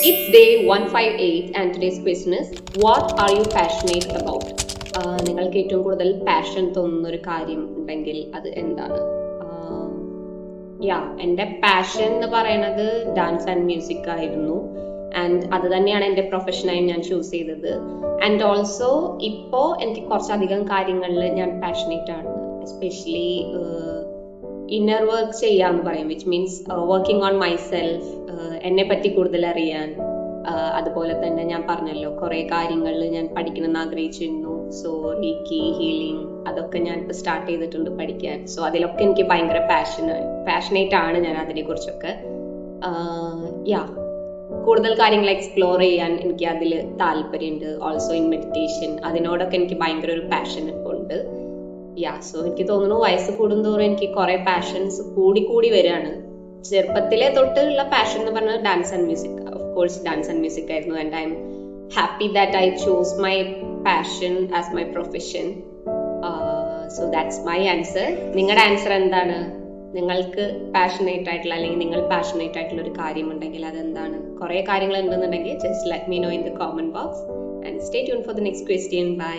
It's day 158 and today's question is what are you passionate about? നിങ്ങൾക്ക് ഏറ്റവും കൂടുതൽ passion തോന്നുന്ന ഒരു കാര്യം ഉണ്ടെങ്കിൽ അത് എന്താണ്? എൻ്റെ പാഷൻ എന്ന് പറയുന്നത് ഡാൻസ് ആൻഡ് മ്യൂസിക് ആയിരുന്നു. ആൻഡ് അത് തന്നെയാണ് എൻ്റെ പ്രൊഫഷനായി ഞാൻ ചൂസ് ചെയ്തത്. ആൻഡ് ഓൾസോ ഇപ്പോൾ എനിക്ക് കുറച്ചധികം കാര്യങ്ങളിൽ ഞാൻ പാഷനേറ്റ് ആണ്. എസ്പെഷ്യലി ഇന്നർ വർക്ക് ചെയ്യാന്ന് പറയും, which means working on myself, എന്നെ പറ്റി കൂടുതൽ അറിയാൻ. അതുപോലെ തന്നെ ഞാൻ പറഞ്ഞല്ലോ കുറെ കാര്യങ്ങളിൽ ഞാൻ പഠിക്കണമെന്ന് ആഗ്രഹിച്ചിരുന്നു. സോ റീക്കി, ഹീലിംഗ്, അതൊക്കെ ഞാൻ ഇപ്പോൾ സ്റ്റാർട്ട് ചെയ്തിട്ടുണ്ട് പഠിക്കാൻ. സോ അതിലൊക്കെ എനിക്ക് ഭയങ്കര പാഷനേറ്റ് ആണ് ഞാൻ അതിനെ കുറിച്ചൊക്കെ. കൂടുതൽ കാര്യങ്ങൾ എക്സ്പ്ലോർ ചെയ്യാൻ എനിക്ക് അതിൽ താല്പര്യമുണ്ട്. ഓൾസോ ഇൻ മെഡിറ്റേഷൻ, അതിനോടൊക്കെ എനിക്ക് ഭയങ്കര ഒരു പാഷൻ ഇപ്പോൾ ഉണ്ട്. സോ എനിക്ക് തോന്നുന്നു വയസ്സ് കൂടുന്തോറും എനിക്ക് കുറെ പാഷൻസ് കൂടി വരികയാണ്. ചെറുപ്പത്തിലെ തൊട്ടുള്ള പാഷൻ എന്ന് പറഞ്ഞാൽ dance and music. Of course dance and music ആയിരുന്നു. And I am happy that I choose my passion as my profession. So that's my answer. നിങ്ങളുടെ ആൻസർ എന്താണ്? നിങ്ങൾക്ക് പാഷനേറ്റ് ആയിട്ടുള്ള അല്ലെങ്കിൽ നിങ്ങൾ പാഷനേറ്റ് ആയിട്ടുള്ള ഒരു കാര്യം ഉണ്ടെങ്കിൽ അതെന്താണ്? കുറെ കാര്യങ്ങൾ ഉണ്ടെന്നുണ്ടെങ്കിൽ just let me know in the comment box and stay tune for the next question. By.